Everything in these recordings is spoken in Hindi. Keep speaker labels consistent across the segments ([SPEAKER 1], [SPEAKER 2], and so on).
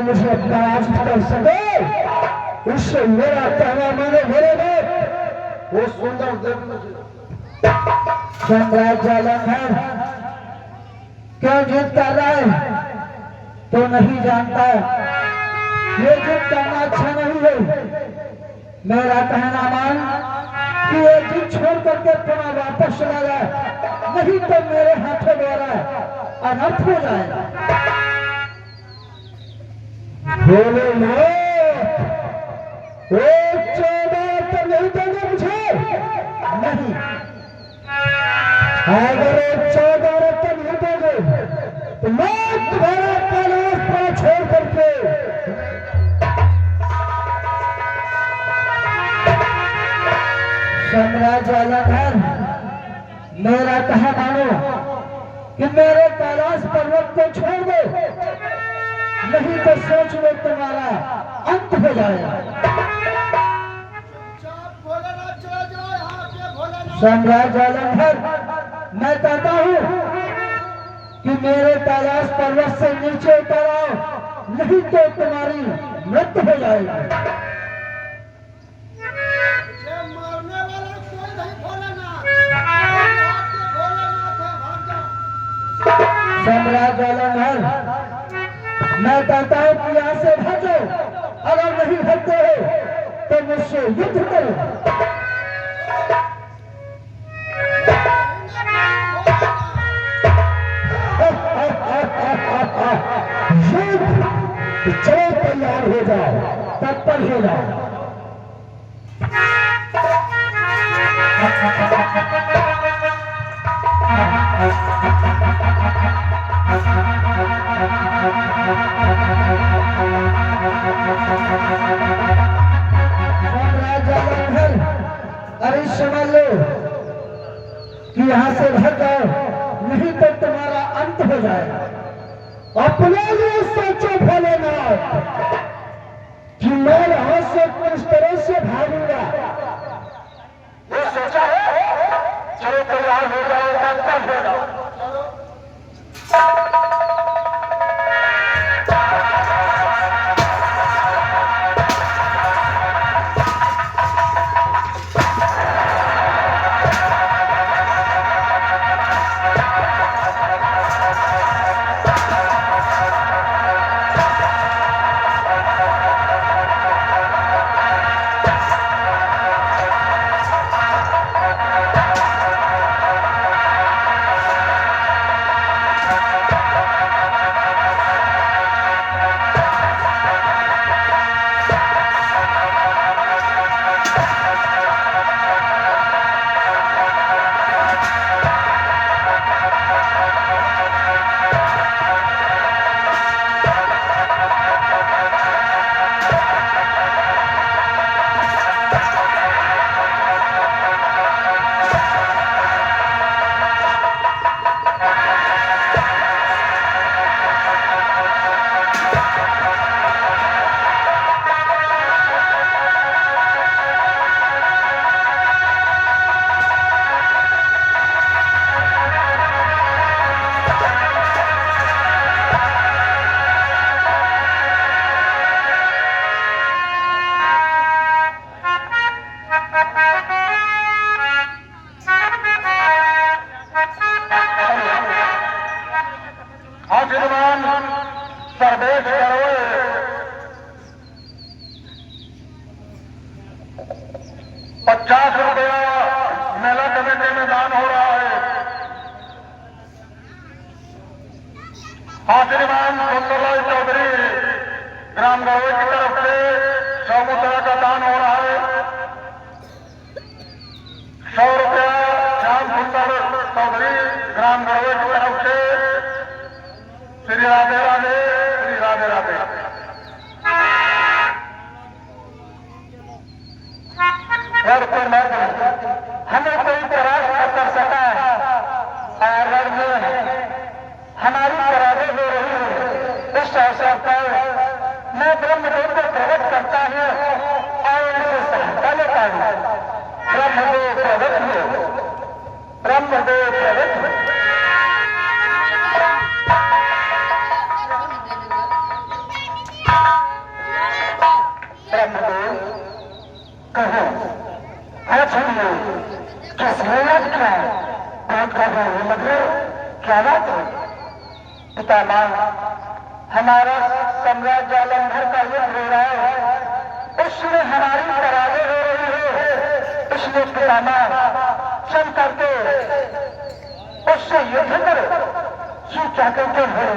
[SPEAKER 1] जो मुझे अपना आज कर सके उससे मेरा कहना माने मेरे बाप वो सुंदर देव मुझे सम्राट जालंधर क्यों जिद कर रहा है तो नहीं जानता। ये जिद करना अच्छा नहीं है। मेरा कहना मान कि ये जिद छोड़ करके पुनः वापस चला जाए, नहीं तो मेरे हाथों द्वारा अनर्थ हो जाएगा। बोले वो 14 तो नहीं देंगे मुझे, नहीं। अगर 14 तो नहीं देंगे तो मैं तुम्हारा कैलाश पर छोड़ करके सम्राट जालंधर मेरा कहा मानो कि मेरे कैलाश पर्वत को छोड़ दो, नहीं तो सोच लो तुम्हारा अंत हो जाएगा। सम्राट जालंधर मैं कहता हूं कि मेरे कैलाश पर्वत से नीचे उतर आओ, नहीं तो तुम्हारी मृत्यु हो जाएगी। सम्राट जालंधर मैं कहता हूं कि यहां से भागो, अगर नहीं भागते हो तो मुझसे युद्ध करो। चलो तैयार हो जाओ, तत्पर हो जाओ। अरे समझ लो कि यहां से भाग जाओ, नहीं तो तुम्हारा अंत हो जाएगा। अपने लिए सोचो भोलेनाथ कि मैं यहां से किस तरह से भागूंगा। वो सोचा है, चलो तैयार हो जाओ, तत्पर हो जाओ। सर्वेश करो 50 रुपया मेला कमेटी में दान हो रहा है। हाँ श्रीमान सुंदरलाल चौधरी ग्राम गड़वे की तरफ से 100 मुद्रा का दान हो रहा है। 100 रुपया श्याम सुंदर चौधरी ग्राम गड़वे की तरफ से। श्री राधे राधे, श्री राधे राधे। घर पर हमें कोई प्रयास न कर सका और हमारी पराधे हो रही है। इस अवसर पर मैं ब्रह्मदेव को प्रकट करता हूँ और इसे सहायता लेता हूँ। ब्रह्मदेव प्रकट हो, ब्रह्मदेव प्रकट हो। पितामह, हमारा सम्राट जालंधर का युद्ध हो रहा है, उसमें हमारी पराजय हो रही है, इसलिए पितामह चल करके उससे युद्ध करो। ये क्या कहते हैं?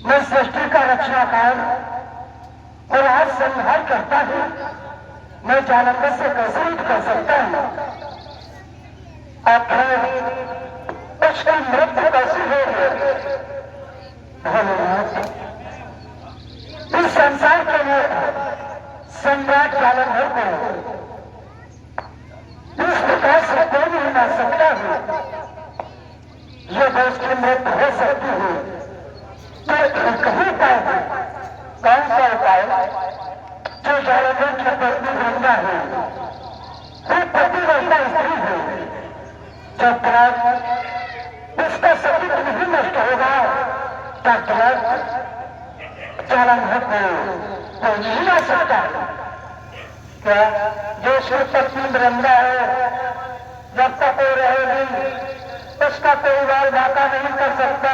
[SPEAKER 1] मैं सृष्टि का रचनाकार और आज संहार करता हूं, मैं जालंधर से कैसे युद्ध कर सकता हूं? आखिर उसकी मृत्यु कैसी होगी? इस संसार के लिए सम्राट जालंधर को इस प्रकार से कोई नहीं मार सकता है। ये देश की मृत्यु हो सकती है तो कहीं उपाय है। कौन सा उपाय? जो जालंधर की पत्नी वृंदा है, वो पतिव्रता स्त्री है। जब तक उसका सतीत्व नहीं नष्ट होगा तब तक जालंधर को कोई नहीं ला सकता। क्या जो उसकी पत्नी वृंदा है, जब तक वो रहेगी उसका कोई बाल बाका नहीं कर सकता।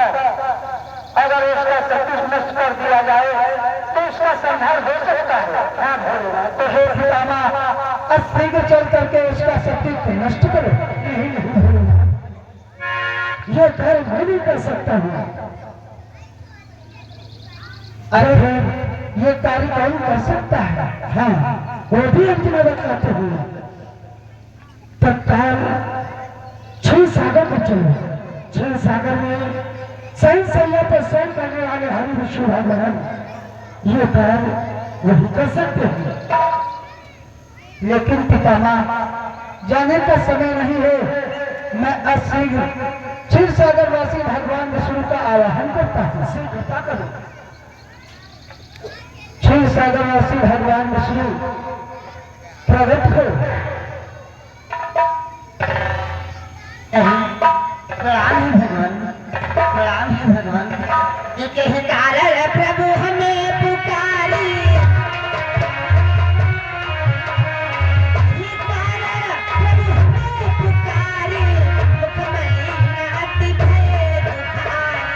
[SPEAKER 1] अगर उसका सतीत्व नष्ट कर दिया जाए तो उसका संहार हो सकता है। हाँ भोलेनाथ, तो हे पितामह, अस्त्री को चल करके उसका सतीत्व नष्ट करो। ये कार्य मैं नहीं कर सकता हूँ। अरे ये कार्य कौन कर सकता है? हाँ, वो भी हम तुम्हें बताते हैं। तत्काल क्षीर सागर में चलो। क्षीर सागर में सही सैया पर सैन करने वाले हरि विष्णु भगवान ये कार्य वही कर सकते हैं। लेकिन पितामह, जाने का समय नहीं है। मैं अशीघ्र क्षीर सागर वासी भगवान विष्णु का आवाहन करता हूँ। क्षीर सागर वासी भगवान विष्णु प्रकट हो।
[SPEAKER 2] प्रणाम है भगवान, प्रणाम है भगवान। ये कहे कारण प्रभु हमें पुकारी, ये कारण प्रभु हमें पुकारी, मुखमयी नाति भय दुखारी।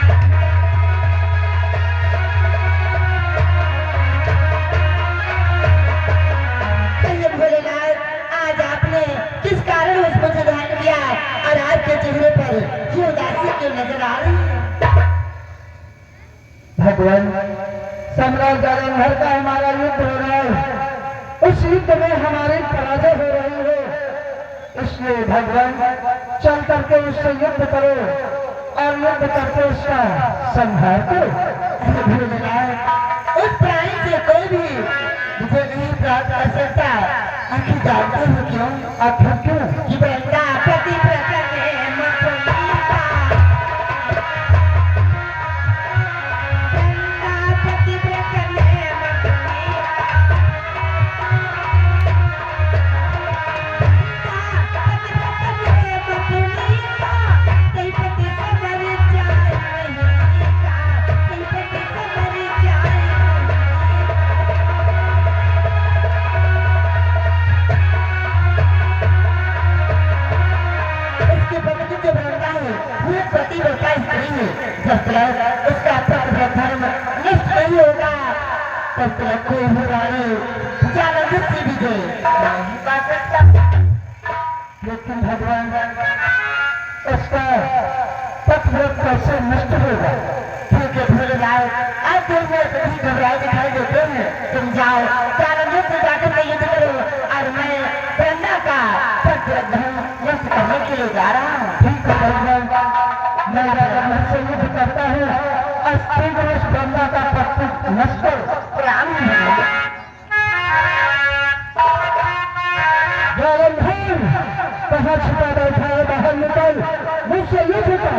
[SPEAKER 2] कहिए भोलेनाथ, आज आपने किस कारण उस मुझे ध्यान किया और आपके चेहरे पर ये उदासी क्यों नजर आ रही है?
[SPEAKER 1] भगवान, सम्राट जालंधर का हमारा युद्ध हो रहा है, उस युद्ध में हमारी पराजय हो रही है। इसलिए भगवान चल करके उससे युद्ध करो और युद्ध करके उसका संहार करो।
[SPEAKER 2] उस प्राणी से कोई भी मुझे नहीं प्राप्त कर सकता। आखिर जानते हो क्यों?
[SPEAKER 1] आखिर क्यों?
[SPEAKER 2] कि वृंदा पतिव्रता के मुकुलिका, वृंदा पतिव्रता के मुकुलिका, वृंदा पतिव्रता के मुकुलिका, कहीं पति से मर जाए नहीं का, कहीं पति से मर जाए नहीं। उसके पति जो वृंदा है वो पतिव्रता स्त्री है। जब तक उसका पतिव्रता धर्म नष्ट नहीं होगा तब तक कोई भी रानी जालंधर से भी दे नहीं पा सकता।
[SPEAKER 1] लेकिन भगवान, उसका पतिव्रत कैसे नष्ट होगा?
[SPEAKER 2] ठीक है भोलेनाथ, आज तुम में सभी घबराए दिखाई देते हैं। तुम जाओ जालंधर से जाकर के युद्ध करो और मैं वृंदा का पतिव्रत धर्म नष्ट करने के लिए जा रहा हूँ।
[SPEAKER 1] ठीक है भगवान, मैं जालंधर से युद्ध करता हूँ और शीघ्र उस वृंदा का पति नष्ट करो।
[SPEAKER 2] प्रणाम है।
[SPEAKER 1] जालंधर, कहाँ छुपा बैठा है? बाहर निकल, मुझसे युद्ध कर।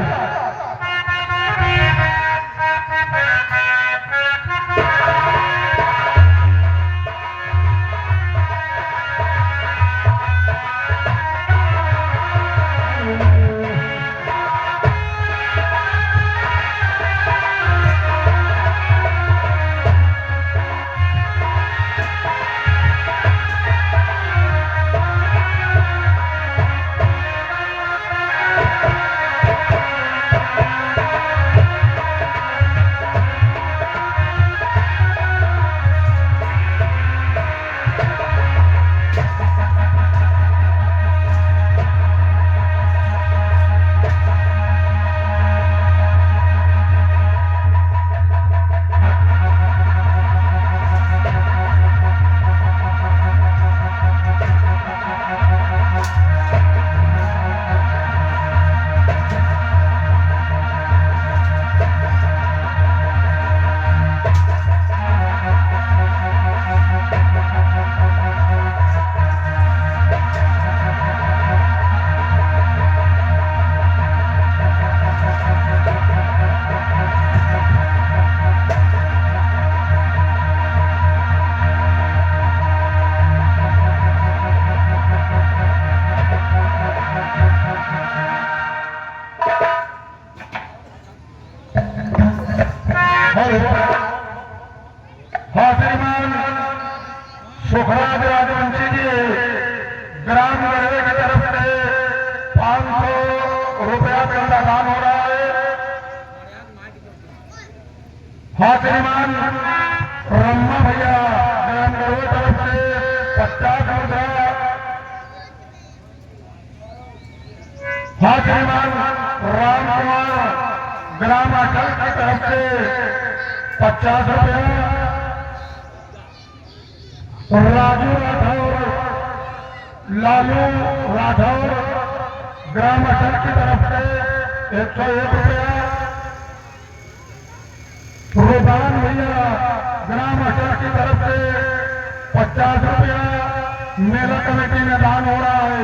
[SPEAKER 1] हाँ श्रीमान सुखराज राजवंशी जी ग्राम गढ़वे की तरफ से 500 रुपया चंदा दान हो रहा है। हाँ श्रीमान ब्रह्मा भैया ग्राम गढ़वे तरफ से 50 मुद्रा। हाँ श्रीमान राम कुमार ग्राम अटल की तरफ से 50 रुपया। राजू राठौर लालू राठौर ग्राम अटल की तरफ से 101 रुपया। रुबान भैया ग्राम अटल की तरफ से 50 रुपया मेला कमेटी में दान हो रहा है।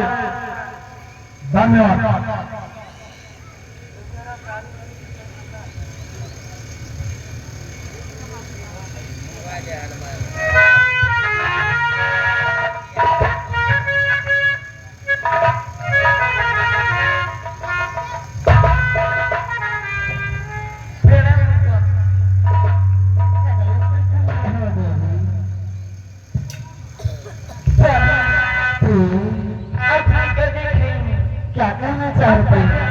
[SPEAKER 1] धन्यवाद।
[SPEAKER 2] क्या कहना चाहते हैं?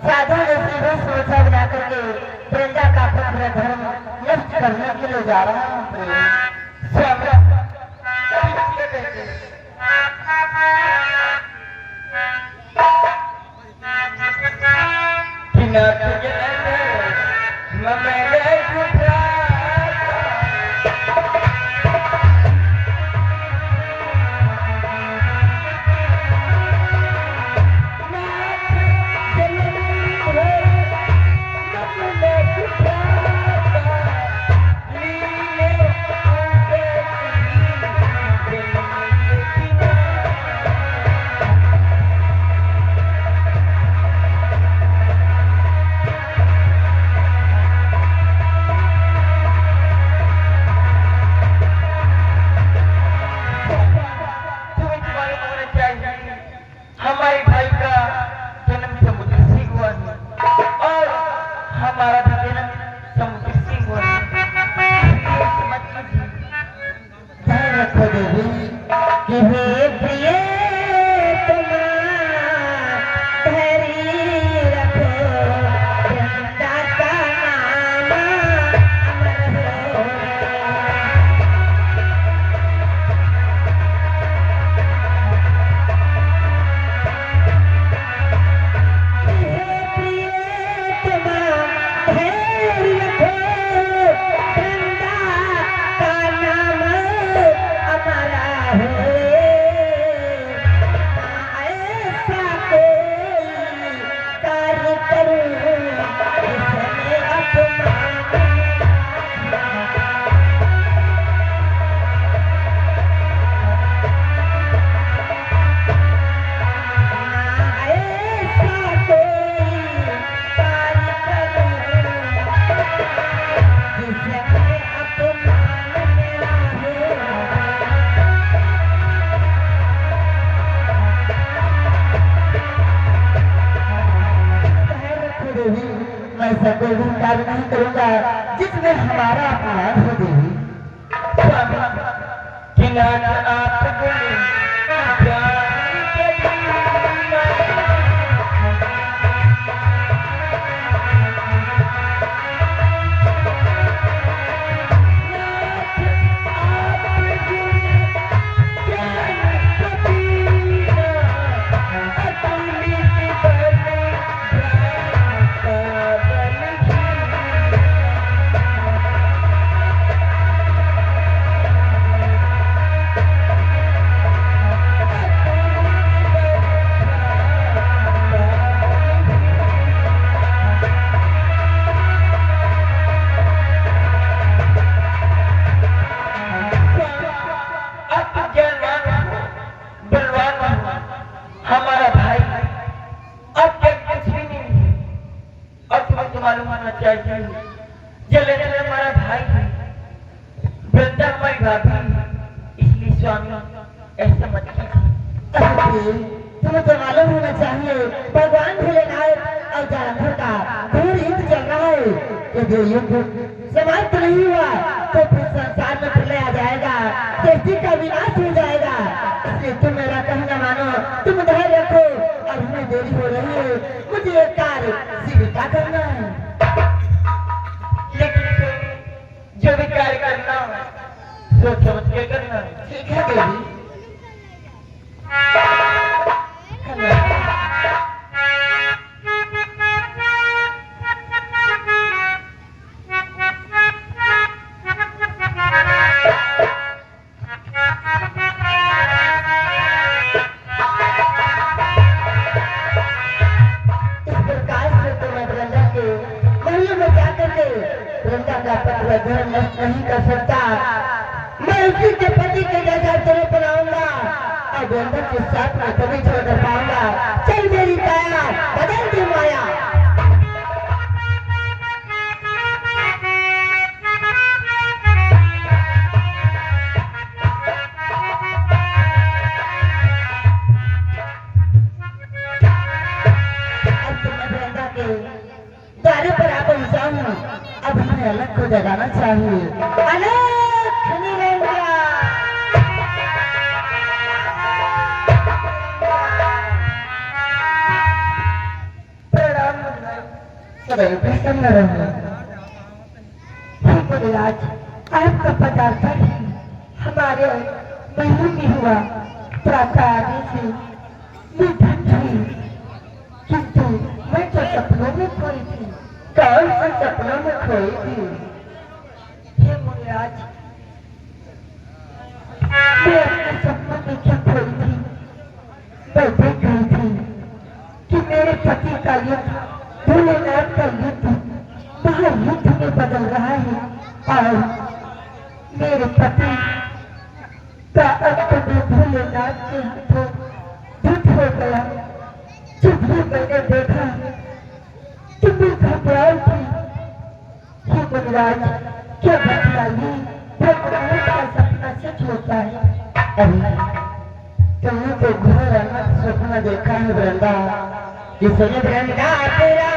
[SPEAKER 2] साधु ऐसी भी सोचा बना करके वृंदा का अपना धर्म नष्ट करने के लिए जा रहा हूँ।
[SPEAKER 1] हमारे भाई का जन्म समुद्र से हुआ है और हमारा भी जन्म समुद्र से हुआ है।
[SPEAKER 2] ध्यान रखो देवी कि हे प्रिय तुम धैर्य रखो, वृंदा का नाम अमर हो। मैं कोई कार्य नहीं करूंगा जिसमें हमारा अपमान हो देवी।
[SPEAKER 1] मालूम होना चाहिए जले जले हमारा भाई है, वृंदा हमारी भाभी, इसलिए स्वामी ऐसा मत कीजिए।
[SPEAKER 2] तुम्हें तो मालूम होना चाहिए भगवान भोलेनाथ जालंधर का घोर युद्ध चल रहा है। यदि युद्ध समाप्त नहीं हुआ तो फिर संसार में प्रलय आ जाएगा, सृष्टि का विनाश हो जाएगा। इसलिए तुम मेरा कहना मानो, तुम धैर्य रखो और हमें देरी हो रही है, मुझे एक कार्य जीविका करना है।
[SPEAKER 1] लेकिन जो भी कार्य करना है सोच समझ के करना है।
[SPEAKER 2] ठीक है देवी। नहीं कर सकता, मैं उसी के पति के जैसा तेरे बनाऊंगा और बंधन के साथ में कभी छोड़ कर पाऊंगा। चल मेरी काया बदल दे माया। अब तुम्हें वृंदा के द्वारे पर आ पहुंचा हूँ। अब हमें अलग को जगाना चाहिए। अलग निरंजन
[SPEAKER 1] प्रणाम
[SPEAKER 2] सदैव प्रसन्न रहो।
[SPEAKER 3] आज आपका पदार्पण हमारे महल में हुआ। प्रातः आने से मैं धन हुई, किंतु मैं तो सपनों में खोई थी।
[SPEAKER 2] कौन से सपनों में खोई थी?
[SPEAKER 3] हे मुनिराज, मैं अपने सपनों में क्या खोई थी? मैं देख रही थी कि मेरे पति का युद्ध, भोलेनाथ का युद्ध महायुद्ध में बदल रहा है और मेरे पति का अंत में भोलेनाथ के हाथों युद्ध हो गया। जब भी मैंने देखा तो मैं घबराई थी। हे मुनिराज, क्या बतलाइए, भगवान का सपना सच होता है?
[SPEAKER 2] अभी तुमने तो घोर अनंत स्वप्न देखा है वृंदा। इसलिए वृंदा तेरा